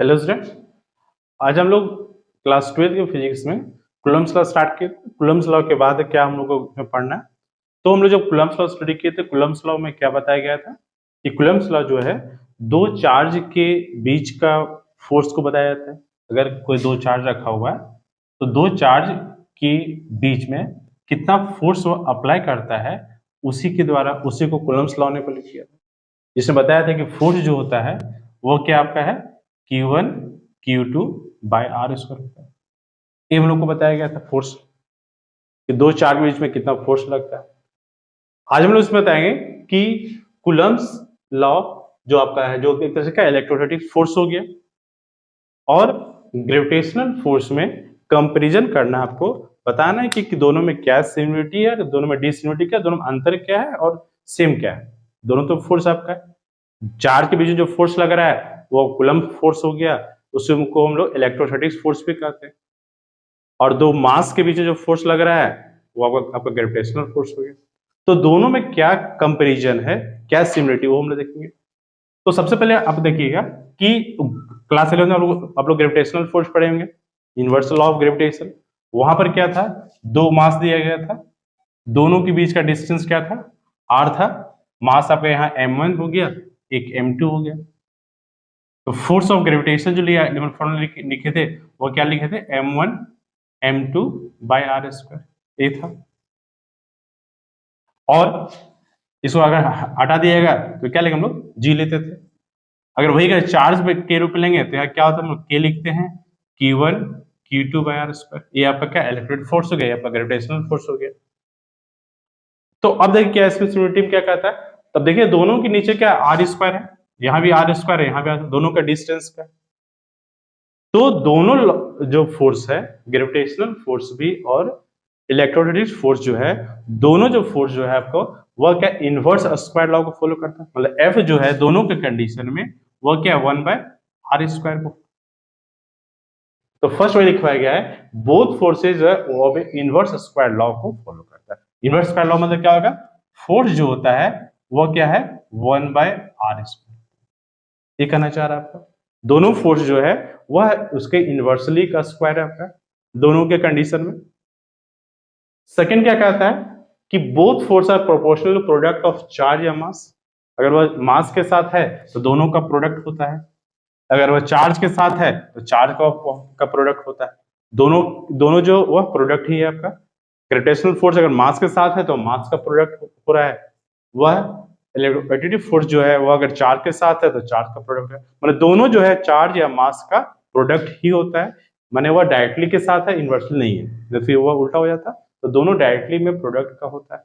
Hello student, आज हम लोग क्लास 12 के फिजिक्स में कूलम्ब्स लॉ स्टार्ट किए। कूलम्ब्स लॉ के बाद क्या हम लोग को पढ़ना है, तो हम लोग जब कूलम्ब्स लॉ स्टडी किए थे, कूलम्ब्स लॉ में क्या बताया गया था कि कूलम्ब्स लॉ जो है दो चार्ज के बीच का फोर्स को बताया जाता है। अगर कोई दो चार्ज रखा हुआ है तो दो चार्ज के बीच में कितना फोर्स वो अप्लाई करता है, उसी के द्वारा उसी को कूलम्ब्स लॉ ने को लिख किया था, जिसमें बताया था कि फोर्स जो होता है वो क्या आपका है Q1 Q2 by R square होता है। ये हम लोग को बताया गया था फोर्स कि दो चार्ज के बीच में कितना फोर्स लगता है। आज हम लोग इसमें बताएंगे कि कूलम्ब्स लॉ जो आपका है, जो एक तरह से क्या इलेक्ट्रोस्टैटिक फोर्स हो गया, और ग्रेविटेशनल फोर्स में कंपैरिजन करना, आपको बताना है कि दोनों में क्या सिमिलरिटी है, दोनों में डिसिमिलरिटी क्या है, दोनों में अंतर क्या है और सेम क्या है। दोनों तो फोर्स आपका है, चार्ज के बीच में जो फोर्स लग रहा है वो कूलम्ब फोर्स हो गया, उसको हम लोग इलेक्ट्रोस्टैटिक फोर्स भी कहते हैं, और दो मास के बीच में जो फोर्स लग रहा है वो आपका ग्रेविटेशनल फोर्स हो गया। तो दोनों में क्या कंपैरिजन है, क्या सिमिलरिटी, वो हम लोग देखेंगे। तो सबसे पहले आप देखिएगा कि क्लास 11 में आप लोग ग्रेविटेशनल फोर्स पढ़ेंगे, यूनिवर्सल लॉ ऑफ ग्रेविटेशन। वहां पर क्या था, दो मास दिया गया था, दोनों के बीच का डिस्टेंस क्या था, r था। मास आपका यहाँ m1 हो गया, एक m2 हो गया। तो फोर्स ऑफ ग्रेविटेशन जो लिखे थे वो क्या लिखे थे, m1 m2 bye R square, ये था। और इसको अगर हटा दिएगा तो क्या लेंगे हम लोग, जी लेते थे। अगर वही का चार्ज के रूप में लेंगे तो यहाँ क्या होता है, हम लोग के लिखते हैं Q1 Q2 by R square. ये आपका क्या इलेक्ट्रिक फोर्स हो गया, आपका ग्रेविटेशनल फोर्स हो गया। तो अब देखिए क्या इसमें सिमिलरिटी क्या कहता है। तब देखिए दोनों के नीचे क्या आर स्क्वायर है, यहाँ भी आर स्क्वायर है, यहाँ भी दोनों का डिस्टेंस का। तो दोनों जो फोर्स है, ग्रेविटेशनल फोर्स भी और इलेक्ट्रोस्टैटिक फोर्स जो है, दोनों जो फोर्स जो है आपको, वह क्या इनवर्स स्क्वायर लॉ को फॉलो करता है। मतलब एफ जो है दोनों के कंडीशन में वह क्या 1 बाय आर स्क्वायर को। तो फर्स्ट में लिखवाया गया है बोथ फोर्सेज जो है वो भी इनवर्स स्क्वायर लॉ को फॉलो करता है। इनवर्स स्क्वायर लॉ मतलब क्या होगा, फोर्स जो होता है वह क्या है 1 बाय आर स्क्वायर। ये कहना चाह रहा है आपका, दोनों फोर्स जो है वह उसके इनवर्सली का स्क्वायर है आपका, दोनों के कंडीशन में। सेकंड क्या कहता है कि both force are proportional product of charge या मास। अगर वह मास के साथ है तो दोनों का प्रोडक्ट होता है, अगर वह चार्ज के साथ है तो चार्ज का प्रोडक्ट होता है। दोनों जो वह प्रोडक्ट ही है आपका। ग्रेविटेशनल फोर्स अगर मास के साथ है तो मास का प्रोडक्ट हो रहा है, वह इलेक्ट्रोस्टैटिक फोर्स जो है वह अगर चार्ज के साथ है तो चार्ज का प्रोडक्ट है। मतलब दोनों जो है चार्ज या मास का प्रोडक्ट ही होता है, माने वह डायरेक्टली के साथ है, इनवर्सली नहीं है। तो फिर वह उल्टा हो जाता, तो दोनों डायरेक्टली में प्रोडक्ट का होता है।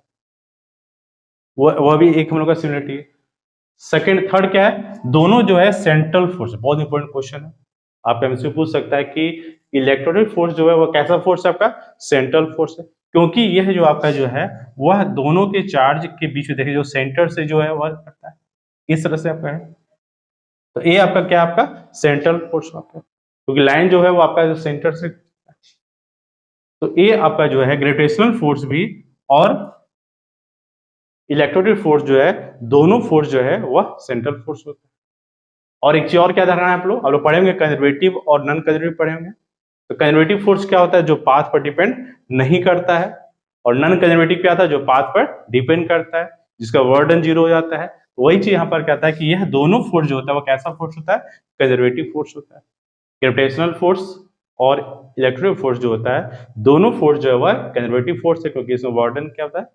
वह भी एक हम लोग का सिमिलरिटी है। सेकंड थर्ड क्या है, दोनों जो है सेंट्रल फोर्स, बहुत इंपॉर्टेंट क्वेश्चन है, आप हमसे पूछ सकता है कि इलेक्ट्रोस्टैटिक फोर्स जो है वो कैसा फोर्स है आपका, सेंट्रल फोर्स है। क्योंकि यह जो आपका जो है वह दोनों के चार्ज के बीच में देखिए जो सेंटर से जो है वह करता है, इस तरह से आपका है। तो ये आपका क्या, आपका सेंट्रल फोर्स आपका, क्योंकि लाइन जो है वो आपका जो सेंटर से। तो ये आपका जो है ग्रेविटेशनल फोर्स भी और इलेक्ट्रोस्टैटिक फोर्स जो है, दोनों फोर्स जो है वह सेंट्रल फोर्स होता है। और एक चीज और क्या धारणा है, आप लोग पढ़ेंगे कंजर्वेटिव और नॉन कंजर्वेटिव पढ़ेंगे। तो कंजर्वेटिव फोर्स क्या होता है, जो पाथ पर डिपेंड नहीं करता है, और नॉन कंजर्वेटिव क्या होता है, जो पाथ पर डिपेंड करता है, जिसका वर्डन 0 हो जाता है। वही चीज यहाँ पर कहता है कि यह दोनों फोर्स जो होता है वो कैसा फोर्स होता है, कंजर्वेटिव फोर्स होता है। ग्रेविटेशनल फोर्स और इलेक्ट्रोस्टैटिक फोर्स जो होता है, दोनों फोर्स जो है वह कंजर्वेटिव फोर्स है, क्योंकि इसमें वर्डन क्या होता है,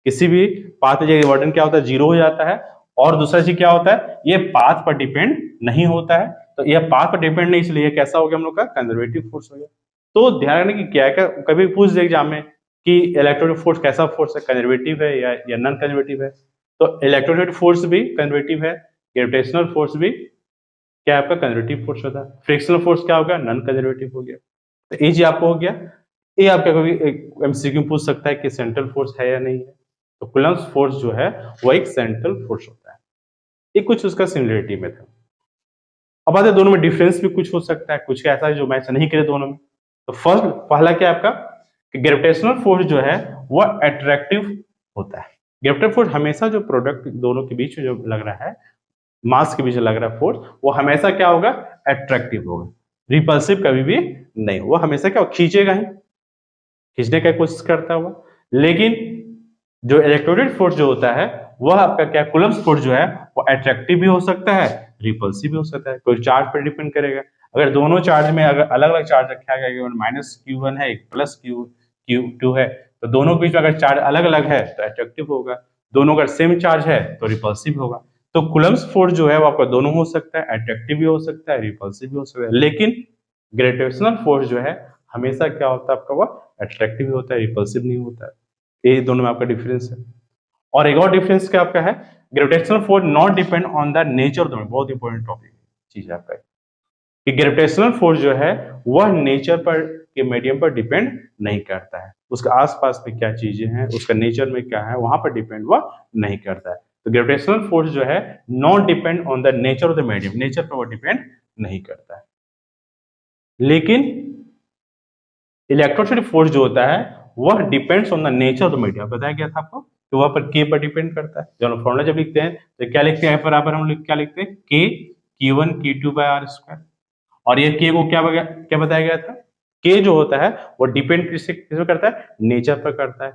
किसी भी पाथ में वर्डन क्या होता है, 0 हो जाता है। और दूसरा चीज क्या होता है, ये पाथ पर डिपेंड नहीं होता है, तो यह पाथ पर डिपेंड नहीं, इसलिए कैसा हो गया हम लोग का, कंजर्वेटिव फोर्स हो गया। तो ध्यान रखने की क्या है, कभी पूछ दे एग्जाम में कि इलेक्ट्रोस्टैटिक फोर्स कैसा फोर्स है, कंजर्वेटिव है या नॉन कंजर्वेटिव है। तो इलेक्ट्रोस्टैटिक फोर्स भी कंजर्वेटिव है, ग्रेविटेशनल फोर्स भी क्या आपका कंजर्वेटिव फोर्स होता है, फ्रिक्शनल फोर्स क्या होगा, नॉन कंजर्वेटिव हो गया। तो ये चीज आपको हो गया। ये आपका कभी एमसीक्यू पूछ सकता है कि सेंट्रल फोर्स है या नहीं है। तो कूलम्ब्स फोर्स जो है वो एक सेंट्रल फोर्स होता है। ये कुछ उसका सिमिलरिटी में था। अब आते दोनों में डिफरेंस भी कुछ हो सकता है, कुछ ऐसा है जो मैच नहीं करे दोनों में। तो फर्स्ट पहला क्या आपका कि ग्रेविटेशनल फोर्स जो है वो अट्रैक्टिव होता है। ग्रेविटेशनल फोर्स हमेशा जो प्रोडक्ट दोनों के बीच में जो लग रहा है मास के बीच लग रहा है फोर्स, वो हमेशा क्या होगा, अट्रैक्टिव होगा, रिपल्सिव कभी भी नहीं, वो हमेशा क्या खींचेगा ही, खींचने का कोशिश करता हुआ। लेकिन जो इलेक्ट्रोस्टैटिक फोर्स जो होता है वह आपका क्या, कूलम्ब्स फोर्स जो है वो अट्रैक्टिव भी हो सकता है, रिपल्सिव भी हो सकता है, कोई चार्ज पर डिपेंड करेगा। अगर दोनों चार्ज में अगर अलग अलग चार्ज रखा गया, माइनस Q1 है, एक प्लस Q2 है, तो दोनों के बीच में अगर चार्ज अलग अलग है तो अट्रैक्टिव होगा, दोनों अगर सेम चार्ज है तो रिपल्सिव होगा। तो कूलम्ब्स फोर्स जो है वो आपका दोनों हो सकता है, अट्रैक्टिव भी हो सकता है, रिपल्सिव भी हो सकता है। लेकिन ग्रेविटेशनल फोर्स जो है हमेशा क्या होता है आपका, वह अट्रैक्टिव भी होता है, रिपल्सिव नहीं होता है। ये दोनों में आपका डिफरेंस है। और एक और डिफरेंस क्या आपका है, gravitational force not depend on the nature of the, बहुत इंपॉर्टेंट टॉपिक चीज है आपका कि ग्रेविटेशनल फोर्स जो है वह नेचर पर के मीडियम पर डिपेंड नहीं करता है, उसके आसपास में क्या चीजें हैं, उसका नेचर में क्या है, वहां पर डिपेंड वह नहीं करता है। तो ग्रेविटेशनल फोर्स जो है not depend on the nature of the medium, nature पर वह डिपेंड नहीं करता है। लेकिन इलेक्ट्रोस्टैटिक फोर्स जो होता है वह depends on the nature of the medium, बताया गया था आपको, तो वहां पर के पर डिपेंड करता है। जब हम फॉर्मूला जब लिखते हैं तो क्या लिखते हैं, बराबर हम क्या लिखते हैं, के Q1 Q2 by R square. और ये के को क्या बताया गया था, के जो होता है वो डिपेंड किस पर करता है, नेचर पर करता है।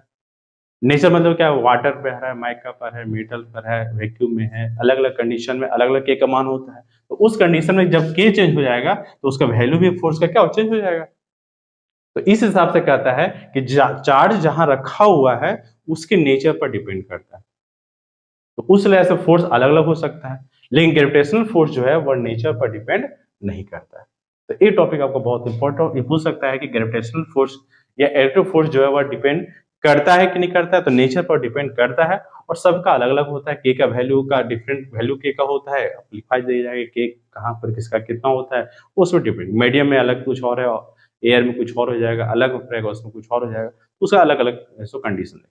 नेचर मतलब क्या है, वाटर पे है, माइका पर है, मेटल पर है, वैक्यूम में है, अलग अलग कंडीशन में अलग अलग के का मान होता है। तो उस कंडीशन में जब के चेंज हो जाएगा तो उसका वैल्यू भी फोर्स का क्या चेंज हो जाएगा। तो इस हिसाब से कहता है कि चार्ज जहां रखा हुआ है उसके नेचर पर डिपेंड करता है, तो उस वजह से फोर्स अलग अलग हो सकता है। लेकिन ग्रेविटेशनल फोर्स जो है वह नेचर पर डिपेंड नहीं करता है। तो ये टॉपिक आपको बहुत इंपॉर्टेंट, ये पूछ सकता है कि ग्रेविटेशनल फोर्स या इलेक्ट्रिक फोर्स जो है वह डिपेंड करता है कि नहीं करता है, तो नेचर पर डिपेंड करता है और सबका अलग अलग होता है। के का वैल्यू का डिफरेंट वैल्यू के का होता है, लिखा दे जाएगा के कहाँ पर किसका कितना होता है, उसमें डिपेंड, मीडियम में अलग कुछ और है, एयर में कुछ और हो जाएगा, अलग रहेगा, उसमें कुछ और हो जाएगा, उसका अलग अलग कंडीशन है।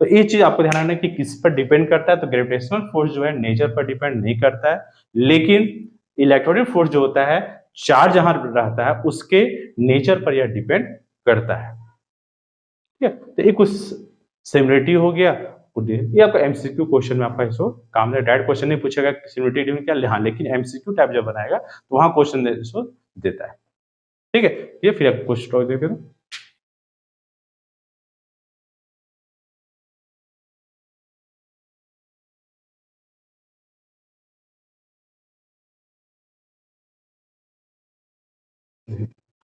तो ये चीज आपको ध्यान रखना है कि किस पर डिपेंड करता है। तो ग्रेविटेशनल फोर्स जो है नेचर पर डिपेंड नहीं करता है, लेकिन इलेक्ट्रोस्टैटिक फोर्स जो होता है चार्ज जहां रहता है उसके नेचर पर यह डिपेंड करता है। ठीक है, तो एक कुछ सिमिलरिटी हो गया, ये आपका एमसीक्यू क्वेश्चन में आपका इसको काम है, डायरेक्ट क्वेश्चन नहीं पूछेगा सिमिलरिटी में क्या, हाँ, लेकिन एमसीक्यू टाइप जब बनाएगा तो वहां क्वेश्चन इसको देता है। ठीक है, ये फिर आप कुछ टॉपिक देते हो।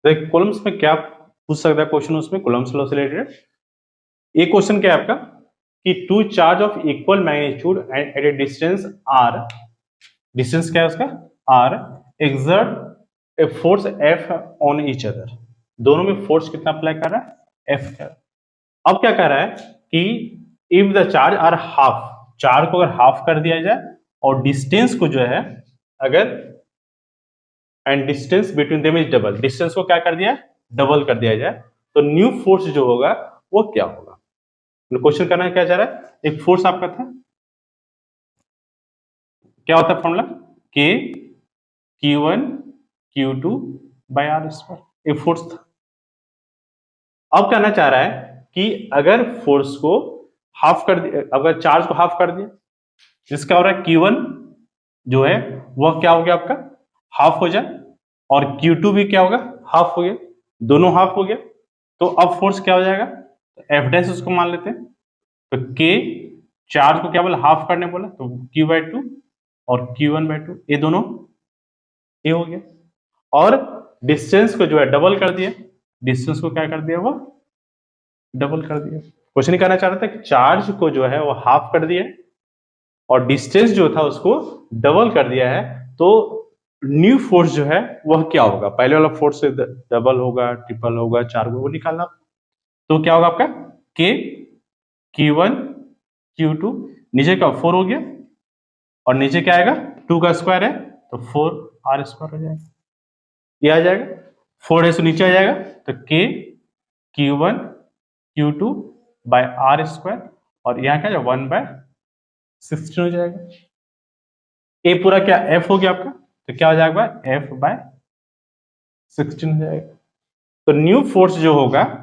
तो कॉलम्स में क्या पूछ सकता है क्वेश्चन, उसमें कॉलम्स लॉ से रिलेटेड एक क्वेश्चन क्या है आपका कि two charge of equal magnitude and at a distance R, distance क्या है उसका R, exert a force F on each other, दोनों में फोर्स कितना अप्लाई कर रहा है, एफ है। अब क्या कह रहा है कि if the charge are half, charge को अगर हाफ कर दिया जाए और डिस्टेंस को जो है अगर, and distance between them is double, distance को क्या कर दिया, डबल कर दिया जाए, तो न्यू फोर्स जो होगा वो क्या होगा। क्वेश्चन करना क्या चाह रहा है, एक फोर्स आपका था, क्या होता है formula, K Q1 Q2 by R square, एक फोर्स था। अब कहना चाह रहा है कि अगर फोर्स को हाफ कर दिया, अगर चार्ज को हाफ कर दिया, जिसका हो रहा है Q1 जो है वह क्या हो गया आपका, हाफ हो जाए, और Q2 भी क्या होगा, हाफ हो गया, दोनों हाफ हो गया, तो अब फोर्स क्या हो जाएगा, एफ डैश उसको मान लेते हैं। तो के चार्ज को क्या बोला, हाफ करने बोला, तो Q/2 और Q1/2, ये दोनों ये हो गया, और डिस्टेंस को जो है डबल कर दिया, डिस्टेंस को क्या कर दिया, वो डबल कर दिया। क्वेश्चन करना चाह रहा था कि चार्ज को जो है वो हाफ कर दिया और डिस्टेंस जो था उसको डबल कर दिया है, तो न्यू फोर्स जो है वह क्या होगा, पहले वाला फोर्स से डबल होगा, ट्रिपल होगा, चार वो निकालना। तो क्या होगा आपका के Q1 Q2, नीचे का 4 हो गया और नीचे क्या आएगा, 2 का स्क्वायर है तो 4r स्क्वायर हो जाएगा, ये आ जाएगा, 4 है तो नीचे आ जाएगा, तो के Q1 Q2 by R square, और यहाँ क्या 1/16 हो जाएगा। ए पूरा क्या एफ हो गया आपका, तो क्या हो जाएगा, F/16 हो जाएगा। तो न्यू फोर्स जो होगा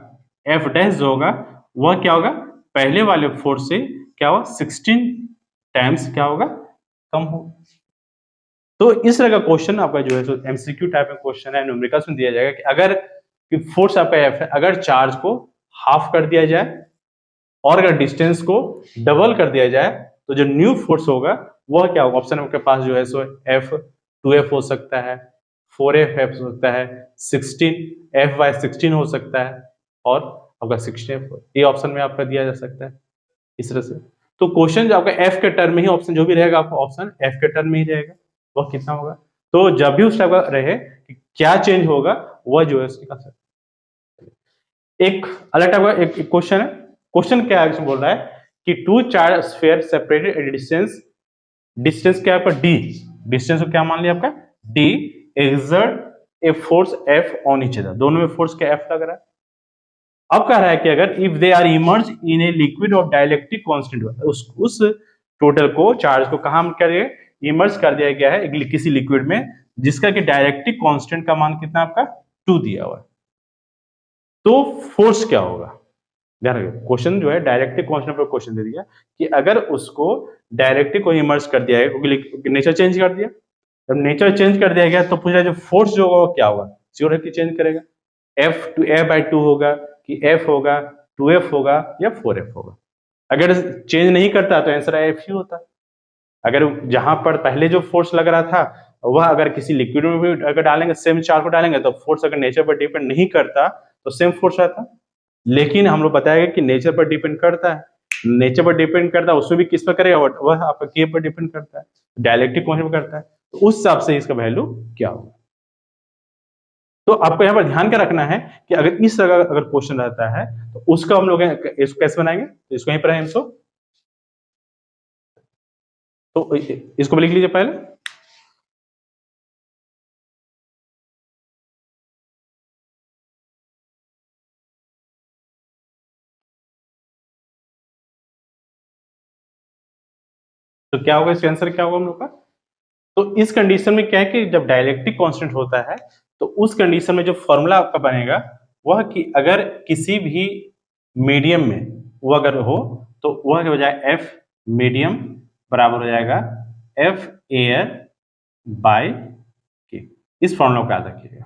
एफ डैश जो होगा वह क्या होगा, पहले वाले फोर्स से क्या होगा 16 टाइम्स क्या होगा, कम होगा। तो इस तरह का क्वेश्चन आपका जो है सो एमसीक्यू टाइप में क्वेश्चन है, न्यूमेरिकल्स में दिया जाएगा कि अगर फोर्स आपका एफ है, अगर चार्ज को हाफ कर दिया जाए और अगर डिस्टेंस को डबल कर दिया जाए तो जो न्यू फोर्स होगा वह क्या होगा। ऑप्शन आपके पास जो है सो एफ 2F हो सकता है, 4F हो सकता है, 16F/16 हो सकता है और आपका 16F, ये ऑप्शन में आपका दिया जा सकता है इस तरह से। तो क्वेश्चन जो आपका एफ के टर्म में ही ऑप्शन जो भी रहेगा आपका ऑप्शन एफ के टर्म में ही रहेगा, वह कितना होगा। तो जब भी उस टाइप का रहे कि क्या चेंज होगा वह जो है उसके का एक अलग टाइप का एक क्वेश्चन है। क्वेश्चन क्या है, बोल रहा है कि two charge sphere separated at distance, distance क्या है आपका डी, डिस्टेंस को क्या मान लिया आपका D, exert a force F on each other, दोनों में फोर्स क्या एफ लग रहा है। अब कह रहा है कि अगर if they are immerse in a liquid of dielectric constant, उस टोटल को चार्ज को कहां करिए इमर्ज कर दिया गया है किसी लिक्विड में जिसका कि डाइलेक्ट्रिक कांस्टेंट का मान कितना आपका 2 दिया हुआ है, तो फोर्स क्या होगा। ध्यान रखिए क्वेश्चन जो है डायरेक्टिव कांस्टेंट पर क्वेश्चन दे दिया कि अगर उसको डायरेक्टिव को इमर्ज कर दिया है क्योंकि नेचर चेंज कर दिया, जब नेचर चेंज कर दिया गया तो पूछा जो फोर्स जो होगा वो क्या होगा, श्योर है कि चेंज करेगा, F to F/2 होगा कि F होगा 2F होगा या 4F होगा। अगर चेंज नहीं करता तो आंसर F ही होता। अगर जहां पर पहले जो फोर्स लग रहा था वह अगर किसी लिक्विड में भी अगर डालेंगे सेम चार्ज को डालेंगे तो फोर्स अगर नेचर पर डिपेंड नहीं करता तो सेम फोर्स रहता, लेकिन हम लोग बताएंगे कि नेचर पर डिपेंड करता है, नेचर पर डिपेंड करता है उसमें भी किस पर करेगा वह आपका के पर डिपेंड करता है, डायलेक्ट्रिक कांस्टेंट पर करता है, तो उस हिसाब से इसका वैल्यू क्या होगा। तो आपको यहाँ पर ध्यान क्या रखना है कि अगर इस तरह का अगर क्वेश्चन रहता है तो उसका हम लोग इसको कैसे बनाएंगे, तो इसको यहीं पर है इसको, तो इसको लिख लीजिए पहले। तो क्या होगा, इसका आंसर क्या होगा हम लोग का। तो इस कंडीशन में क्या है कि जब डाइलेक्ट्रिक कांस्टेंट होता है तो उस कंडीशन में जो फॉर्मूला आपका बनेगा वह कि अगर किसी भी मीडियम में वो अगर हो तो वह हो जाए एफ मीडियम बराबर हो जाएगा एफ एयर बाय के। इस फॉर्मूला को याद रखिएगा।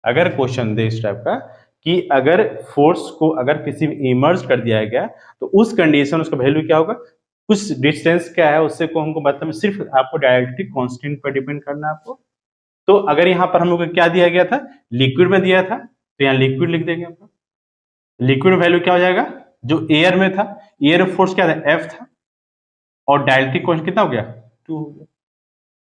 अगर क्वेश्चन दे इस टाइप का कि अगर फोर्स को अगर किसी में इमर्ज कर दिया गया तो उस कंडीशन उसका वैल्यू क्या होगा, कुछ डिस्टेंस क्या है उससे को हमको मतलब सिर्फ आपको डायरेक्ट्रिक कांस्टेंट पर डिपेंड करना है आपको। तो अगर यहाँ पर हम लोग को क्या दिया गया था, लिक्विड में दिया था तो यहाँ लिक्विड लिख देंगे आपको। लिक्विड में वैल्यू क्या हो जाएगा, जो एयर में था एयर फोर्स क्या था एफ था और डायरेक्ट्रिक कांस्टेंट कितना हो गया 2 हो गया।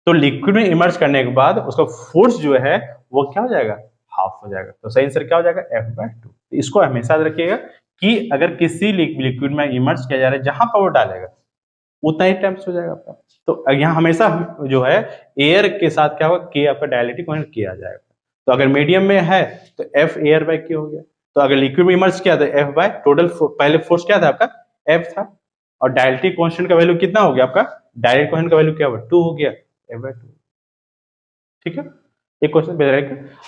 तो लिक्विड में इमर्ज करने के बाद उसका फोर्स जो है वो क्या हो जाएगा हाफ हो जाएगा। तो सही आंसर क्या हो जाएगा F/2। इसको हमेशा याद रखिएगा कि अगर किसी लिक्विड में इमर्ज किया जा रहा है जहां पर वो डालेगा उतना ही टाइम्स हो जाएगा आपका। तो यहाँ हमेशा जो है एयर के साथ क्या होगा के आपका डायलेक्ट्रिक कांस्टेंट किया जाएगा। तो अगर मीडियम में है तो F एयर/के हो गया। तो अगर लिक्विड में इमर्ज किया तो F/ टोटल पहले फोर्स क्या था आपका F था और डायलेक्ट्रिक कांस्टेंट का वैल्यू कितना हो गया आपका, डायरेक्ट कांस्टेंट का वैल्यू क्या हुआ 2 हो गया F/2। ठीक है, एक क्वेश्चन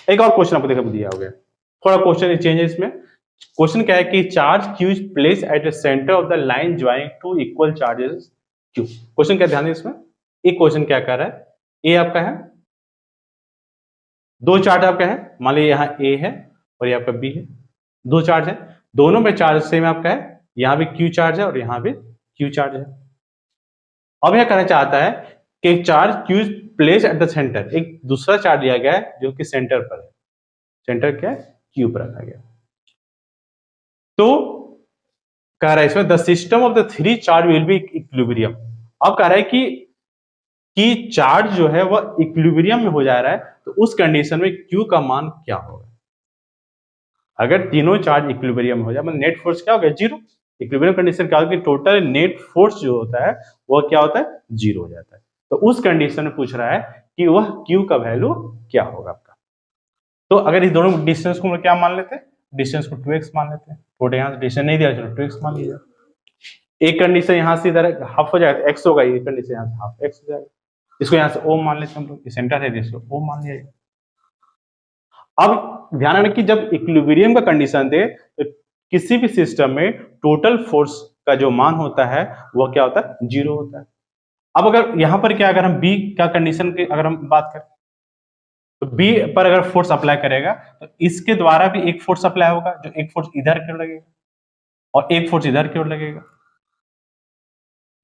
एक और क्वेश्चन आपको देखा दिया हो गया, थोड़ा क्वेश्चन चेंज है इसमें। क्वेश्चन क्या है कि charge Q is place at the centre of the line joining two equal charges Q। Question क्या ध्यान दें इसमें, एक क्वेश्चन क्या कर रहा है, ए आपका है, दो चार्ज आपका है, मान लीजिए यहाँ ए है और ये आपका बी है, दो चार्ज है, दोनों में चार्ज सेम आपका है, यहाँ भी Q चार्ज है और यहाँ भी Q चार्ज है। अब यह कहना चाहता है कि charge Q place at the centre, एक दूसरा चार्ज लिया गया है जो कि सेंटर पर है, सेंटर क्या है Q पर रखा गया। तो कह रहा है इसमें the system of the 3 charge will be equilibrium. अब कह रहा है कि चार्ज जो है वह इक्विलिब्रियम में हो जा रहा है, तो उस कंडीशन में Q का मान क्या होगा। अगर तीनों चार्ज इक्विलिब्रियम हो जाए मतलब नेट फोर्स क्या होगा 0। इक्विलिब्रियम कंडीशन क्या होगी, टोटल नेट फोर्स जो होता है वह क्या होता है 0 हो जाता है। तो उस कंडीशन में पूछ रहा है कि वह Q का वैल्यू क्या होगा आपका। तो अगर इस दोनों डिस्टेंस को हम क्या मान लेते हैं, डिस्टेंस को 2x मान लेते हैं, थोड़े यहाँ से डिस्टेंस नहीं दिया चलो 2x मान लीजिए। एक कंडीशन यहाँ से इधर हाफ हो जाएगा x होगा, ये कंडीशन यहाँ से हाफ x हो जाएगा, इसको यहाँ से O मान लेते हैं हम लोग, सेंटर है इसको O मान लिया। अब ध्यान रखना कि जब इक्विलिब्रियम का कंडीशन दे तो किसी भी सिस्टम में टोटल फोर्स का जो मान होता है वह क्या होता है 0 होता है। अब अगर यहां पर क्या, अगर हम बी का कंडीशन की अगर हम बात करें तो बी पर अगर फोर्स अप्लाई करेगा तो इसके द्वारा भी एक फोर्स अप्लाई होगा, जो एक फोर्स इधर की ओर लगेगा और एक फोर्स इधर की ओर लगेगा,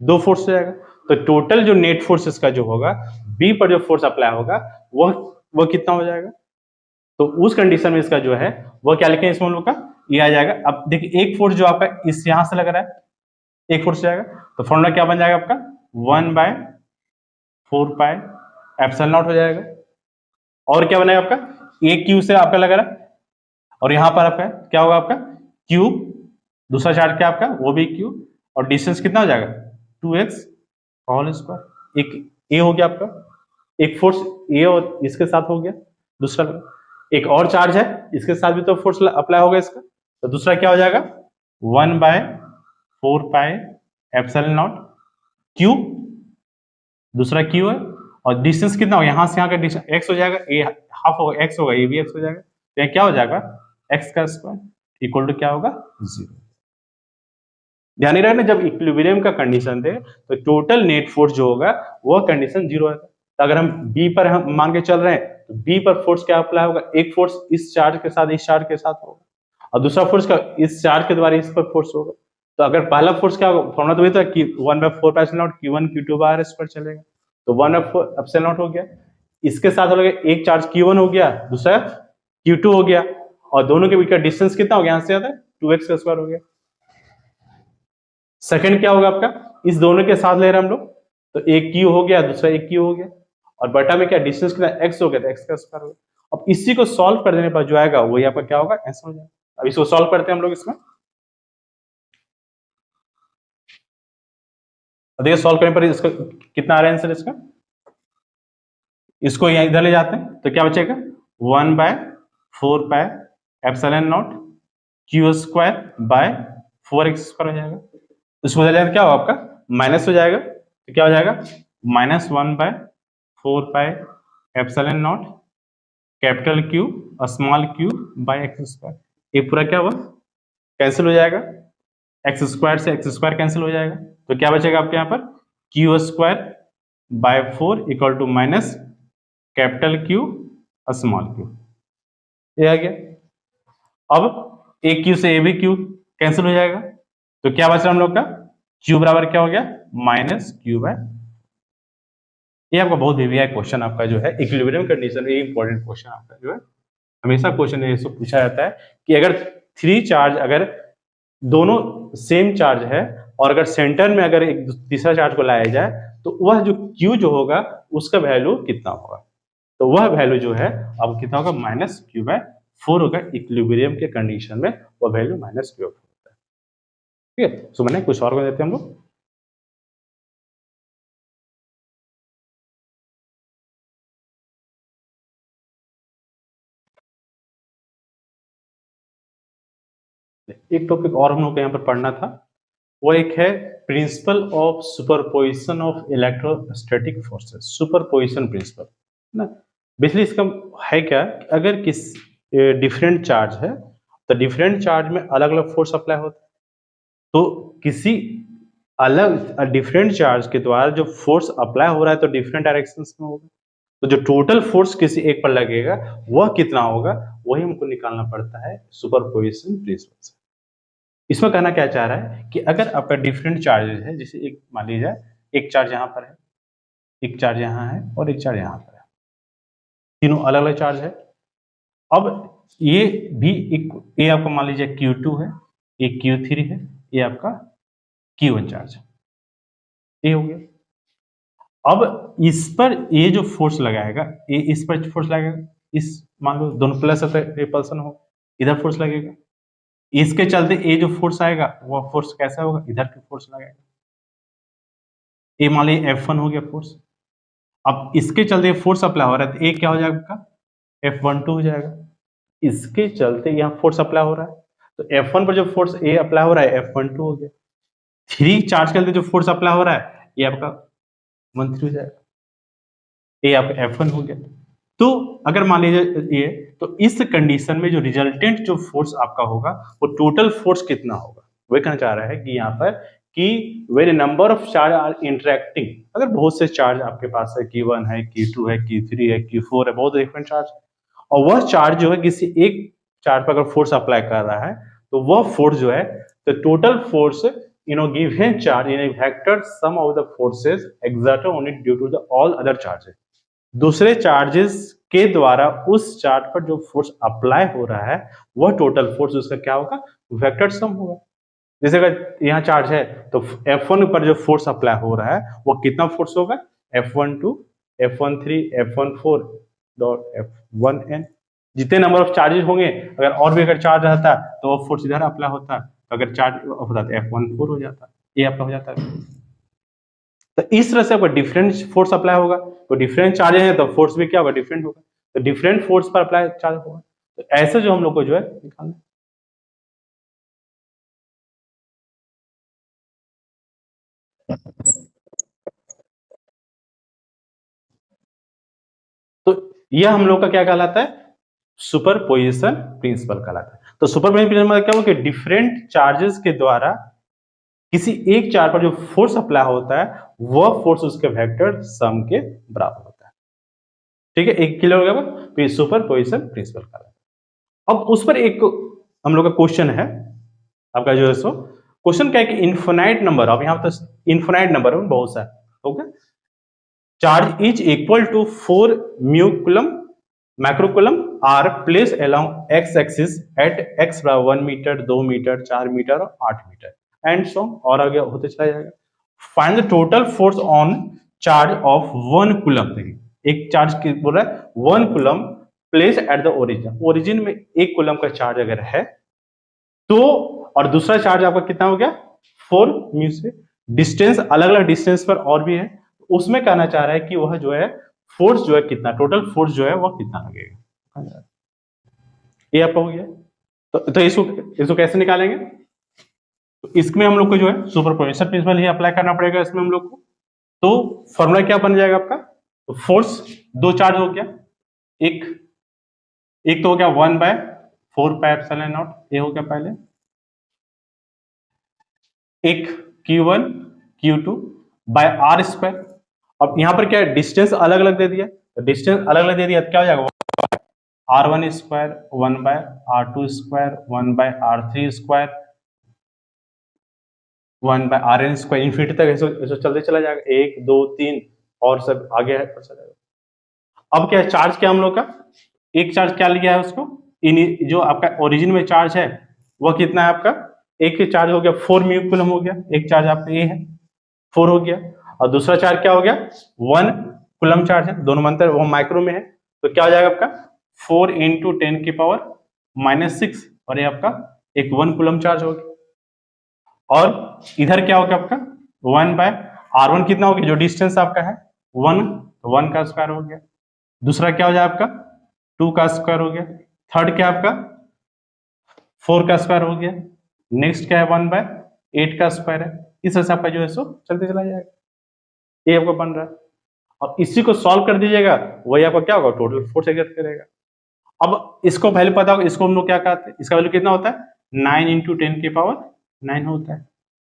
दो फोर्स हो जाएगा। तो टोटल जो नेट फोर्स इसका जो होगा, बी पर जो फोर्स अप्लाई होगा वह कितना हो जाएगा। तो उस कंडीशन में इसका जो है वह क्या लिखें इसमें हम लोग का, ये आ जाएगा। अब देखिए एक फोर्स जो आपका इस यहां से लग रहा है, एक फोर्स जाएगा, तो फॉर्मूला क्या बन जाएगा आपका 1/4 एप्सिलॉन नॉट हो जाएगा। और क्या बनेगा आपका, ए क्यू से आपका लग रहा है और यहां पर आपका क्या होगा, आपका क्यू, दूसरा चार्ज क्या आपका वो भी क्यू, और डिस्टेंस कितना हो जाएगा 2x होल स्क्वायर। एक ए हो गया आपका, एक फोर्स ए और इसके साथ हो गया, दूसरा एक और चार्ज है इसके साथ भी तो फोर्स अप्लाई होगा इसका, तो दूसरा क्या हो जाएगा 1/4 एप्सिलॉन नॉट क्यू, दूसरा क्यू है, और डिस्टेंस कितना होगा यहां से यहां का डिस्टेंस एक्स हो जाएगा, ए हाफ होगा एक्स होगा, ये भी एक्स हो जाएगा, तो यहाँ क्या हो जाएगा एक्स का स्क्वायर इक्वल टू क्या होगा 0। ध्यान रखना जब इक्विलिब्रियम का कंडीशन थे तो टोटल नेट फोर्स जो होगा वह कंडीशन 0 है। तो अगर हम बी पर हम मान के चल रहे हैं तो बी पर फोर्स क्या अप्लाई होगा, एक फोर्स इस चार्ज के साथ इस चार्ज के साथ होगा और दूसरा फोर्स का इस चार्ज के द्वारा इस पर फोर्स होगा। तो अगर पहला फोर्स क्या होगा, फॉर्मूला तो वही था कि 1/4 epsilon not Q1 Q2 bar square चलेगा, तो 1/4 एप्सिलॉन नॉट हो गया, इसके साथ हो गया एक चार्ज Q1 हो गया, दूसरा Q2 हो गया, और दोनों के बीच का डिस्टेंस कितना हो गया, यहां से आता है 2x का स्क्वायर हो गया। सेकंड क्या होगा आपका, इस दोनों के साथ ले रहे हैं हम लोग, तो एक Q हो गया, दूसरा एक Q हो गया, और बटा में क्या डिस्टेंस कितना x हो गया, तो x का स्क्वायर हो गया। अब इसी को सॉल्व कर देने पर जो आएगा वही आपका क्या होगा ऐसा हो जाएगा। अब इसको सॉल्व करते हैं हम लोग इसमें, देखिए सॉल्व करने पर इसका कितना आ रहा है आंसर इसका, इसको यहां इधर ले जाते हैं तो क्या बचेगा 1/4 epsilon not Q square bye 4x square हो जाएगा। इसको इधर ले जाते क्या होगा आपका माइनस हो जाएगा, तो क्या हो जाएगा -1/4 epsilon not capital Q small q by x square, ये पूरा क्या हुआ कैंसिल हो जाएगा, x स्क्वायर से x स्क्वायर कैंसिल हो जाएगा, तो क्या बचेगा आपके यहाँ पर Q square by 4 equal to minus capital Q small q, ये आ गया। अब एक Q से ए भी Q कैंसिल हो जाएगा, तो क्या बच रहा हम लोग का Q बराबर क्या हो गया -Q/। ये आपका बहुत हेवी क्वेश्चन आपका जो है इक्विलिब्रियम कंडीशन में, ये इंपॉर्टेंट क्वेश्चन आपका जो है हमेशा क्वेश्चन ये सब पूछा जाता है कि अगर 3 चार्ज अगर दोनों सेम चार्ज है और अगर सेंटर में अगर एक तीसरा चार्ज को लाया जाए तो वह जो Q जो होगा उसका वैल्यू कितना होगा, तो वह वैल्यू जो है अब कितना होगा -Q/4 होगा। इक्विलिब्रियम के कंडीशन में वह वैल्यू -Q/4 होता है। ठीक है, सो मैंने कुछ और को देते हैं हम लोग। एक टॉपिक और हम लोग को यहाँ पर पढ़ना था, वो एक है principle of superposition of electrostatic forces, superposition principle ना। बेसिकली इसका है क्या, अगर किस डिफरेंट चार्ज है तो डिफरेंट चार्ज में अलग अलग फोर्स अप्लाई होता है, तो किसी अलग डिफरेंट चार्ज के द्वारा जो फोर्स अप्लाई हो रहा है तो डिफरेंट डायरेक्शंस में होगा, तो जो टोटल फोर्स किसी एक पर लगेगा वह कितना होगा वही हमको निकालना पड़ता है सुपरपोजिशन प्रिंसिपल से। इसमें कहना क्या चाह रहा है कि अगर आपका डिफरेंट चार्जेस है, जैसे एक मान लीजिए एक चार्ज यहाँ पर है, एक चार्ज यहाँ है और एक चार्ज यहाँ पर है, तीनों अलग अलग चार्ज है। अब ये भी एक ये आपका मान लीजिए Q2 है, ये Q3 है, ये आपका Q1 चार्ज है, ये हो गया। अब इस पर ये जो फोर्स लगाएगा, ये इस पर फोर्स लगेगा, इस मान लो दोनों प्लस है तो रिपल्सन हो, इधर फोर्स लगेगा, इसके चलते ये जो फोर्स आएगा वो फोर्स कैसा होगा इधर की फोर्स लगेगा, ये मान लीजिए F1 हो गया फोर्स। अब इसके चलते फोर्स अप्लाई हो रहा है तो ये क्या हो जाएगा आपका F12 हो जाएगा, इसके चलते यहाँ फोर्स अप्लाई हो रहा है तो F1 पर जो फोर्स ए अप्लाई हो रहा है F12 हो गया। 3 चार्ज के चलते जो फोर्स अप्लाई हो रहा है ये आपका 13 हो जाएगा, ये आपका F1 हो गया। तो अगर मान लीजिए ये, तो इस कंडीशन में जो रिजल्टेंट जो फोर्स आपका होगा वो टोटल फोर्स कितना होगा, वही कहना चाह रहा है कि यहाँ पर कि when a number of charge are interacting, अगर बहुत से चार्ज आपके पास है, Q1 है, Q2 है, Q3 है, Q4 है, बहुत डिफरेंट चार्ज, और वह चार्ज जो है किसी एक चार्ज पर अगर फोर्स अप्लाई कर रहा है तो वह फोर्स जो है, the total force in a given charge in a vector sum of the forces exerted on it due to the all other charges, दूसरे चार्जेस के द्वारा उस चार्ज पर जो फोर्स अप्लाई हो रहा है वह टोटल फोर्स उसका क्या होगा, वेक्टर सम होगा। जैसे अगर यहाँ चार्ज है तो F1 पर जो फोर्स अप्लाई हो रहा है वो कितना फोर्स होगा, F12, F13, F14 dot F1n, जितने नंबर ऑफ चार्जेस होंगे, अगर और भी अगर चार्ज रहता तो वो फोर्स इधर अप्लाई होता, अगर चार्ज होता तो F14 हो जाता, ये अप्लाई हो जाता है। तो इस तरह से आपका डिफरेंट फोर्स अप्लाई होगा, तो डिफरेंट चार्ज है तो फोर्स भी क्या होगा, डिफरेंट होगा, तो डिफरेंट फोर्स पर अप्लाई चार्ज होगा। तो ऐसे जो हम लोग को जो है निकालना, तो यह हम लोग का क्या कहलाता है, सुपरपोजिशन प्रिंसिपल कहलाता है। तो सुपरपोजिशन प्रिंसिपल मतलब क्या हो कि डिफरेंट चार्जेस के द्वारा किसी एक चार्ज पर जो फोर्स अप्लाई होता है वह फोर्स उसके वेक्टर सम के बराबर होता है। ठीक है, एक क्लियर हो गया, तो सुपरपोजिशन प्रिंसिपल कहलाता है। अब उस पर एक हम लोग का क्वेश्चन है आपका जो है सो, क्वेश्चन क्या है कि इनफिनाइट नंबर, अब यहाँ तो इनफिनाइट नंबर है बहुत सारे, okay, charge is equal to 4 mu coulomb microcoulomb are place along X axis at X 1 metre 2 metre 4 metre और 8 मीटर एंड सो और आगे होते चला जाएगा। Find the total force on charge of 1 coulomb, देखिए एक चार्ज की बोल रहा है 1 coulomb place at the origin, origin में 1 कूलम का चार्ज अगर है तो, और दूसरा चार्ज आपका कितना हो गया 4 म्यू से, डिस्टेंस अलग अलग डिस्टेंस पर और भी है, उसमें कहना चाह रहा है कि वह जो है फोर्स जो है कितना, टोटल फोर्स जो है वह कितना लगेगा, ये आपका हो गया। तो इसको कैसे निकालेंगे, तो इसमें हम लोग को जो है सुपरपोजिशन प्रिंसिपल ही अप्लाई करना पड़ेगा इसमें हम लोग को। तो फॉर्मूला क्या बन जाएगा आपका, तो फोर्स दो चार्ज हो गया, एक तो हो गया 1/4 पाई एप्सिलॉन नॉट, ये हो गया पहले, एक Q1 Q2 by R square. अब यहां पर क्या है, डिस्टेंस अलग अलग दे दिया, तो डिस्टेंस अलग अलग दे दिया तो क्या हो जाएगा, R1 square 1/R2 square 1/R3 square 1/Rn square, infinity तक ऐसे चलते चला जाएगा, 1 2 3 और सब आगे है जाएगा। अब क्या है, चार्ज क्या हम लोग का, एक चार्ज क्या लिया है उसको, जो आपका ओरिजिन में चार्ज है वह कितना है आपका, एक चार्ज हो गया 4 म्यू कूलम हो गया, एक चार्ज आपका ये है 4 हो गया, और दूसरा चार्ज क्या हो गया 1 कूलम चार्ज है, दोनों मंत्र वो माइक्रो में है, तो क्या हो जाएगा आपका 4 × 10⁻⁻⁶, और ये आपका एक 1 कूलम चार्ज हो गया। और इधर क्या हो गया आपका 1/R1 कितना हो गया, जो डिस्टेंस आपका है 1 का स्क्वायर हो गया, दूसरा क्या हो जाए आपका 2 का स्क्वायर हो गया, थर्ड क्या आपका 4 का स्क्वायर हो गया, नेक्स्ट क्या है 1/8 का स्क्वायर है, इस तरह से आपका जो है सो चलते चला जाएगा, ये आपको बन रहा है। और इसी को सॉल्व कर दीजिएगा, वही आपका क्या होगा, टोटल फोर्स एग्जर्ट करेगा। अब इसको वैल्यू पता होगा, इसको हम लोग क्या कहते हैं, इसका वैल्यू कितना होता है 9 × 10⁻9 होता है,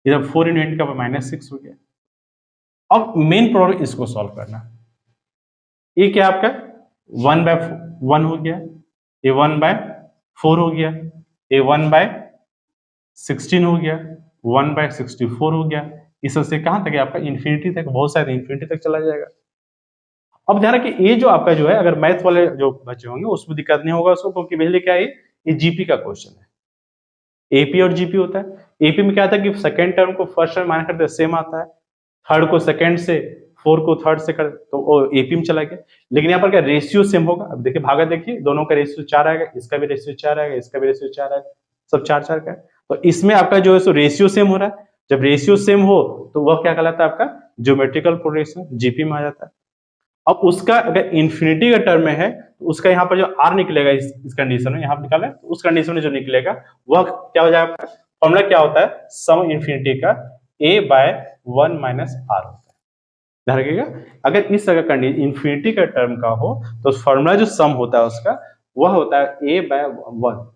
इधर 4 × 10⁻6 हो गया। अब मेन प्रॉब्लम इसको सॉल्व करना, ये क्या आपका 1/1 हो गया, ये 1/4 हो गया, ये 1/16 हो गया, 1/64 हो गया, इस तरह से कहां तक है आपका इन्फिनिटी तक, बहुत सारे इन्फिनिटी तक चला जाएगा। अब ध्यान रखिए ये जो आपका जो है, अगर मैथ वाले जो बच्चे होंगे उसमें दिक्कत नहीं होगा उसको, क्योंकि पहले क्या है ये जीपी का क्वेश्चन है, एपी और जीपी होता है। एपी में क्या था कि सेकंड टर्म को फर्स्ट टर्म मान करते सेम आता है, थर्ड को सेकंड से, 4 को थर्ड से कर, तो एपी में चला गया। लेकिन यहाँ पर क्या रेशियो सेम होगा, अब देखिए भागा देखिए, दोनों का रेशियो 4 आएगा, इसका भी रेशियो 4 आएगा, इसका भी रेशियो 4 आएगा, सब 4 का है। तो इसमें आपका जो है सो रेशियो सेम हो रहा है, जब रेशियो सेम हो तो वह क्या कहलाता है आपका ज्योमेट्रिकल प्रोग्रेशन, जीपी में आ जाता है। अब उसका अगर इन्फिनिटी का टर्म में है तो उसका यहाँ पर जो आर निकलेगा इस कंडीशन में, यहाँ पर निकाले तो उस कंडीशन में जो निकलेगा वह क्या हो जाएगा, फॉर्मूला क्या होता है सम इन्फिनिटी का a/1 - r होता है। ध्यान रखिएगा, अगर इस तरह का इन्फिनिटी का टर्म का हो तो फॉर्मूला जो सम होता है उसका वह होता है a/1।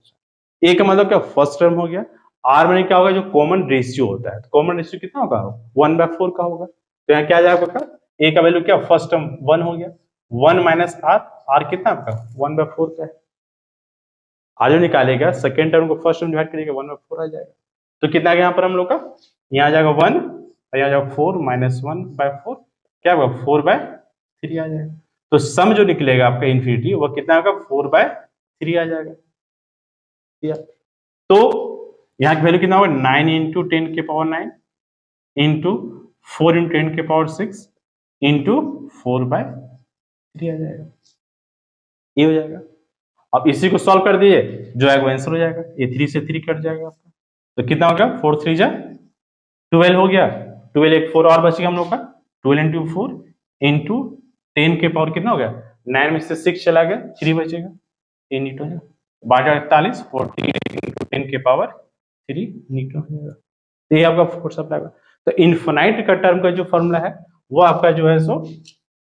ए का मतलब क्या फर्स्ट टर्म हो गया, आर मैंने क्या होगा, जो कॉमन रेशियो होता है, तो कॉमन रेशियो कितना होगा, 1/4 का होगा। तो यहाँ क्या आ जाएगा आपका, ए का वैल्यू क्या, फर्स्ट टर्म 1 हो गया, 1 माइनस आर, आर कितना आपका 1/4 का है। आर जो निकालेगा सेकेंड टर्म को फर्स्ट टर्म डिवाइड करेगा 1/4 आ जाएगा। तो कितना आ गया यहाँ पर हम लोग का, यहाँ आ जाएगा 1 और यहाँ जाएगा 4 माइनस 1/4, क्या होगा 4/3 आ जाएगा। तो सम जो निकलेगा आपका इन्फिनिटी वो कितना होगा, 4/3 आ जाएगा। तो यहाँ की वैल्यू कितना होगा, 9 इंटू 10⁹ इंटू 4 इंटू 10⁶ इंटू 4/3 आ जाएगा, ये हो जाएगा। अब इसी को सॉल्व कर दिए, जो है वो आंसर हो जाएगा, ये 3 से 3 कट जाएगा आपका। तो कितना हो गया, 4 3 जा 12 हो गया, 12 एक 4 और बचेगा हम लोग का, 12 इंटू 4 इंटू 10 के पावर कितना हो गया, 9 में से 6 चला गया, 3 बचेगा, 3 न्यूटन है, 12 48 40 इंटू 10 के पावर 3 न्यूटन हो जाएगा। तो ये आपका फोर्स अप्लाई होगा। तो इनफिनाइट का टर्म का जो फॉर्मूला है वो आपका जो है सो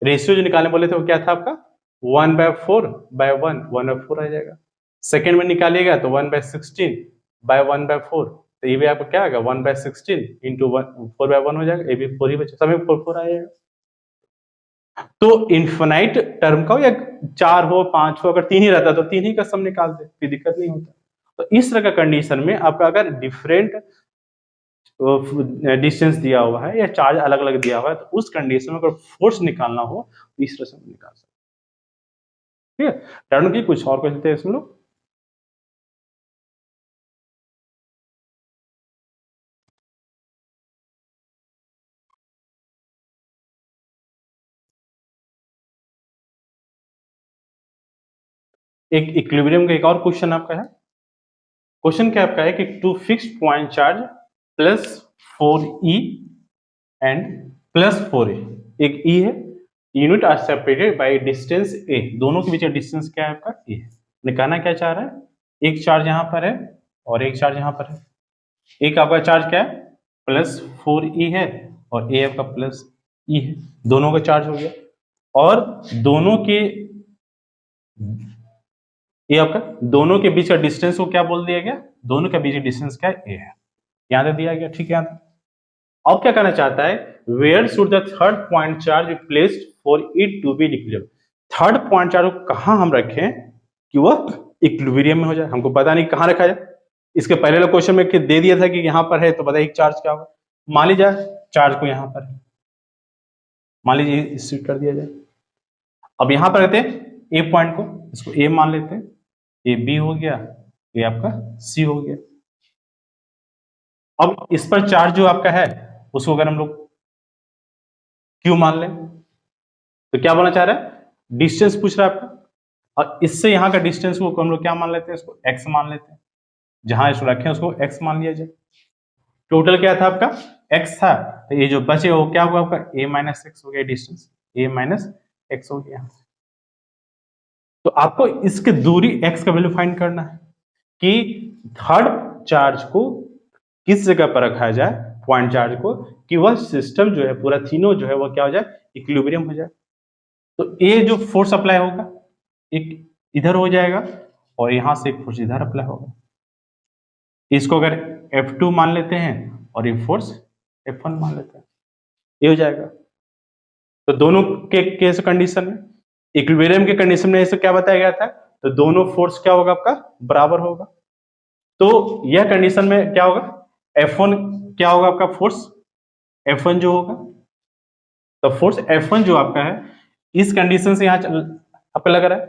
रेशियो जो निकालने बोले थे वो क्या था आपका, 1/4/1, 1/4 आ जाएगा। सेकेंड में निकालिएगा तो 1/16/1/4, तो ये भी आपको क्या आएगा, 1/16 इंटू 4/1 हो जाएगा, ये भी 4 ही बचे, सब 4 आएगा। तो इनफिनाइट टर्म का या 4 हो 5 हो, अगर 3 ही रहता तो 3 ही का सम निकाल दे, कोई दिक्कत नहीं होता। तो इस तरह का कंडीशन में आपका अगर डिफरेंट डिस्टेंस दिया हुआ है या चार्ज अलग अलग दिया हुआ है, तो उस कंडीशन में अगर फोर्स निकालना हो तो इस तरह से निकाल सकते, ठीक है। टर्न की कुछ और कहते हैं इसमें लोग, एक इक्विलिब्रियम का एक और क्वेश्चन आपका है। क्वेश्चन क्या आपका है कि two fixed point charge plus 4e and plus 4a, एक e है, unit are separated by distance a, दोनों के बीच का डिस्टेंस क्या है आपका a है। निकालना क्या चाह रहा है, एक चार्ज यहाँ पर है और एक चार्ज यहाँ पर है। एक आपका चार्ज क्या है, प्लस 4e है और a आपका प्लस e है, दोनों का चार्ज हो गया। और दोनों के ये आपका दोनों के बीच का डिस्टेंस को क्या बोल दिया गया, दोनों के बीच का डिस्टेंस क्या है, a है, यहां तक दिया गया, ठीक है। अब क्या करना चाहता है, where should the third point charge be placed for it to be equilibrium, third point charge को कहां हम रखें कि वह इक्विलिब्रियम में हो जाए। हमको पता नहीं कहां रखा जाए, इसके पहले वाले क्वेश्चन में दे दिया था कि यहां पर है, तो बताइए चार्ज क्या होगा। मान लीजिए चार्ज को यहां पर, मान लीजिए इसे कर दिया जाए। अब यहां पर रहते हैं ए पॉइंट को, इसको ए मान लेते हैं, ये बी हो गया, ये आपका सी हो गया। अब इस पर चार्ज जो आपका है उसको अगर हम लोग क्यू मान लें, तो क्या बोलना चाह रहा है, डिस्टेंस पूछ रहा है आपका, और इससे यहां का डिस्टेंस को हम लोग क्या मान लेते हैं, इसको एक्स मान लेते हैं, जहां इसको रखें उसको एक्स मान लिया जाए। टोटल क्या था आपका, एक्स था, तो ये जो बचे वो क्या हुआ आपका, a माइनस एक्स हो गया डिस्टेंस, a माइनस एक्स हो गया। तो आपको इसकी दूरी x का वैल्यू फाइंड करना है कि थर्ड चार्ज को किस जगह पर रखा जाए, पॉइंट चार्ज को, कि वह सिस्टम जो है पूरा तीनों जो है वह क्या हो जाए, इक्विलिब्रियम हो जाए। तो ये जो फोर्स अप्लाई होगा एक इधर हो जाएगा और यहां से एक फोर्स इधर अप्लाई होगा, इसको अगर F2 मान लेते हैं और ये फोर्स F1 मान लेते हैं, ये हो जाएगा। तो दोनों के केस कंडीशन में, इक्विलिब्रियम के कंडीशन में ऐसे क्या बताया गया था, तो दोनों फोर्स क्या होगा आपका, बराबर होगा। तो यह कंडीशन में क्या होगा, F1 क्या होगा आपका फोर्स, F1 जो होगा, तो फोर्स F1 जो आपका है इस कंडीशन से यहां आपको लग रहा है,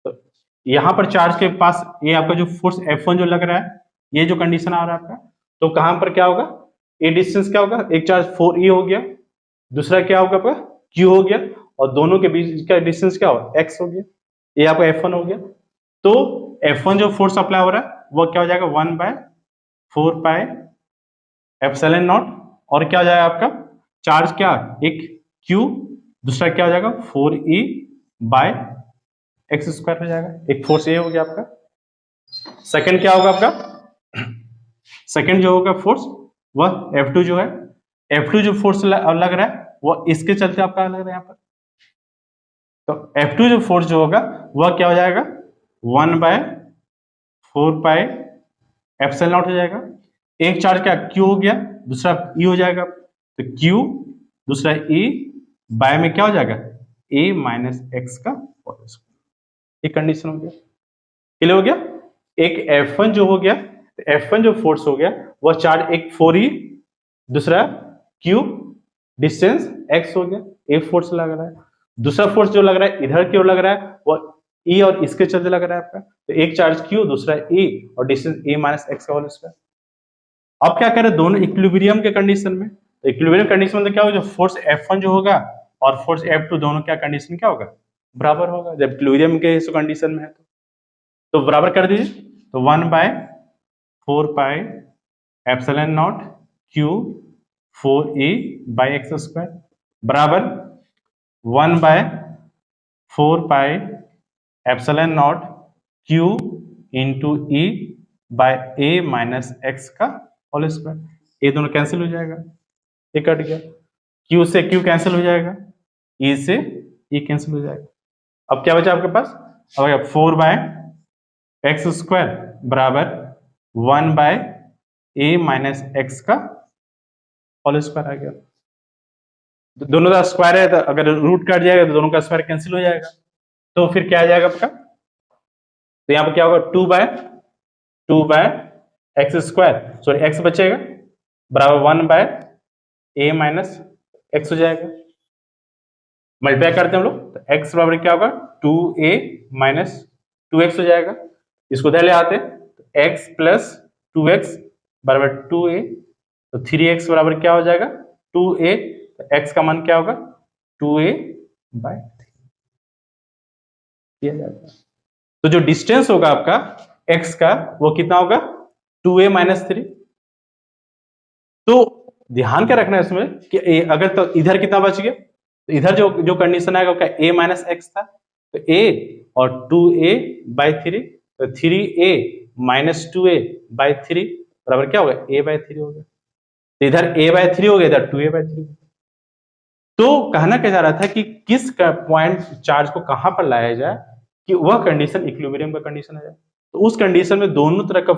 तो यहां पर चार्ज के पास ये आपका जो फोर्स F1 जो लग रहा है, ये जो कंडीशन आ रहा है आपका, तो कहां पर क्या होगा, ये डिस्टेंस क्या होगा, एक चार्ज 4e हो गया, दूसरा क्या होगा आपका q हो गया, और दोनों के बीच का डिस्टेंस क्या होगा, x हो गया, ये आपका F1 हो गया। तो F1 जो फोर्स अप्लाई हो रहा है वो क्या हो जाएगा, 1/4 पाई एप्सिलॉन नॉट, और क्या हो जाएगा आपका चार्ज क्या, एक q, दूसरा क्या हो जाएगा 4e बाय एक्स स्क्वायर हो जाएगा, एक फोर्स ये हो गया आपका। सेकंड क्या होगा आपका, सेकंड जो होगा फोर्स वह F2 जो है, F2 जो फोर्स लग रहा है वो इसके चलते आपका लग रहा है यहाँ पर, तो F2 जो फोर्स जो होगा वह क्या हो जाएगा, 1/4 पाई एप्सिलॉन नॉट हो जाएगा। एक चार्ज क्या Q हो गया, दूसरा E हो जाएगा, तो Q दूसरा E बाय में क्या हो जाएगा A माइनस एक्स का होल स्क्वायर। एक कंडीशन हो गया, क्लियर हो गया। एक F1 जो हो गया, तो F1 जो फोर्स हो गया वह चार्ज एक 4E, दूसरा Q डिस्टेंस x हो गया, एक फोर्स लग रहा है। दूसरा फोर्स जो लग रहा है इधर की ओर लग रहा है वो E और इसके चलते लग रहा है आपका, तो एक चार्ज Q दूसरा E और डिस्टेंस A माइनस एक्स का होल स्क्वायर। अब क्या करें, दोनों इक्विलिब्रियम के कंडीशन में, तो इक्विलिब्रियम कंडीशन में क्या होगा, जो फोर्स F1 जो होगा और फोर्स F2 दोनों क्या कंडीशन क्या होगा, बराबर होगा। जब इक्विलिब्रियम के इस कंडीशन में है तो बराबर कर दीजिए, तो 1/4 pi epsilon not Q 4E by X square बराबर 1/4 pi epsilon not Q into E by A minus X का होल स्क्वायर। ये दोनों कैंसिल हो जाएगा, ये कट गया, Q से Q कैंसिल हो जाएगा, E से E कैंसिल हो जाएगा। अब क्या बचा आपके पास, अब 4/x स्क्वायर बराबर 1/a माइनस एक्स का होल स्क्वायर आ गया। दोनों का स्क्वायर है तो अगर रूट कट जाएगा तो दोनों का स्क्वायर कैंसिल हो जाएगा, तो फिर क्या आ जाएगा आपका, तो यहाँ पर क्या होगा 2/x स्क्वायर, सॉरी x बचेगा बराबर 1/a माइनस एक्स हो जाएगा। मल्टीप्लाई करते हैं हम लोग, तो x बराबर क्या होगा 2a माइनस 2x हो जाएगा। इसको इधर ले आते तो x प्लस 2x बराबर 2a, तो 3x बराबर क्या हो जाएगा 2a, तो x का मान क्या होगा 2a बाय 3। तो जो डिस्टेंस होगा आपका x का वो कितना होगा 2a माइनस 3। तो ध्यान क्या रखना है इसमें कि अगर तो इधर कितना बच गया, तो इधर जो कंडीशन आएगा क्या a माइनस एक्स था, तो a और 2a बाई 3, तो 3a माइनस 2a बाई 3 बराबर क्या होगा a बाई 3 हो गया। तो इधर a बाई 3 हो गया, इधर 2a बाई 3। तो कहना क्या जा रहा था कि किस पॉइंट चार्ज को कहां पर लाया जाए कि वह कंडीशन इक्विलिब्रियम का कंडीशन आ जाए। तो उस कंडीशन में दोनों तरह का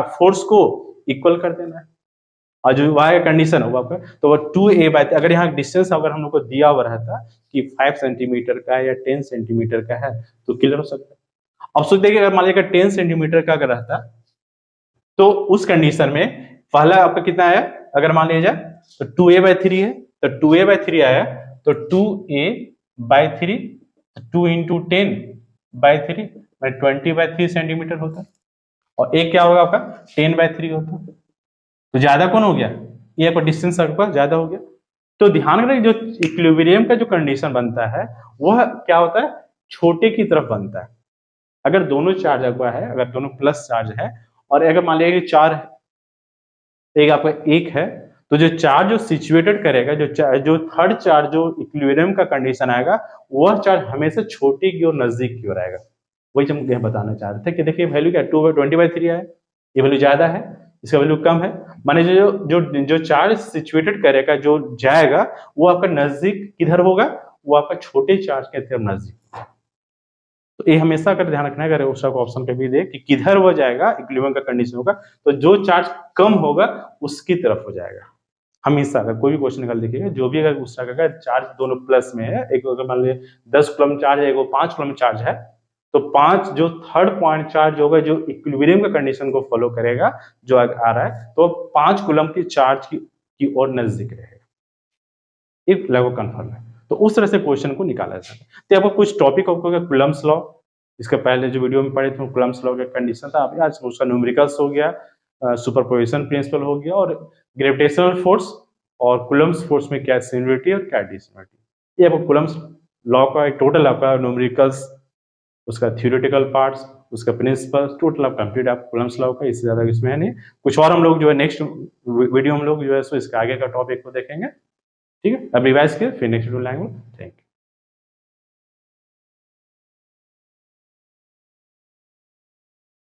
फोर्स को इक्वल कर देना है, और जो y का कंडीशन होगा आपका तो वो 2a बाय, अगर यहाँ डिस्टेंस अगर हम लोग को दिया हुआ रहता कि 5 सेंटीमीटर का या 10 सेंटीमीटर का है तो क्लियर हो सकता है। अब सोच देखिए, अगर मान लीजिए 10 सेंटीमीटर का अगर रहता तो उस कंडीशन में पहला आपका कितना आया, अगर मान लीजिए तो 2a बाय 3 है, तो 2a बाय 3 आया, तो 2a by 3 2 into 10 by 3 20 by 3 centimetre होता, और एक क्या होगा आपका 10 बाय 3 होता, तो ज्यादा कौन हो गया, ये आपका डिस्टेंस आपका ज्यादा हो गया। तो ध्यान रखिए जो इक्विलिब्रियम का जो कंडीशन बनता है वह क्या होता है छोटे की तरफ बनता है। अगर दोनों चार्ज आपका है, अगर दोनों प्लस चार्ज है, और अगर मान लीजिए चार एक आपका एक है, तो जो चार्ज जो सिचुएटेड करेगा, जो थर्ड चार्ज जो इक्विलिब्रियम का कंडीशन आएगा वह चार्ज हमेशा छोटे की ओर नजदीक की ओर आएगा। वही हम यह बताना चाह रहे थे कि देखिए वैल्यू क्या 20/3 आया, ये वैल्यू ज्यादा है, इसका वैल्यू कम है, माने जो चार्ज सिचुएटेड करेगा जो जाएगा वो आपका नजदीक किधर होगा, वो आपका छोटे चार्ज के तरफ नजदीक। तो ये हमेशा अगर ध्यान रखना है, अगर उस ऑप्शन कभी दे कि किधर वो जाएगा इक्विलिब्रियम का कंडीशन होगा, तो जो चार्ज कम होगा उसकी तरफ हो जाएगा। हमेशा अगर कोई भी क्वेश्चन निकाल देखिएगा, जो भी अगर उस तरह का चार्ज दोनों प्लस में है, एक अगर मान लीजिए 10 कूलम चार्ज है, एक 5 कूलम चार्ज है, तो 5 जो थर्ड पॉइंट चार्ज होगा जो इक्विलिब्रियम का कंडीशन को फॉलो करेगा जो आ रहा है, तो 5 कूलम की चार्ज की ओर नजदीक रहेगा, एक लगभग कंफर्म है। तो उस तरह से क्वेश्चन को निकाला जाता है। तो आपको कुछ टॉपिक होगा कूलम्स लॉ, इसके पहले जो वीडियो में पढ़े थे कूलम्स लॉ का कंडीशन था, अब आज उसका न्यूमेरिकल्स हो गया, सुपरपोजिशन प्रिंसिपल हो गया, और ग्रेविटेशनल फोर्स और कूलम्स फोर्स में क्या सिमिलरिटी और क्या डिससिमिलरिटी, ये आपको कूलम्स लॉ का एक टोटल आपका न्यूमेरिकल्स, उसका थ्योरेटिकल पार्ट्स, उसका प्रिंसिपल टोटल आप कंप्लीट आप कूलम्स लॉ का, इससे ज्यादा इसमें है नहीं कुछ। और हम लोग जो है नेक्स्ट वीडियो हम लोग जो है इसके आगे का टॉपिक को देखेंगे, ठीक है। अब रिवाइज किया फिर नेक्स्ट वीडियो लाएंगे। Thank you.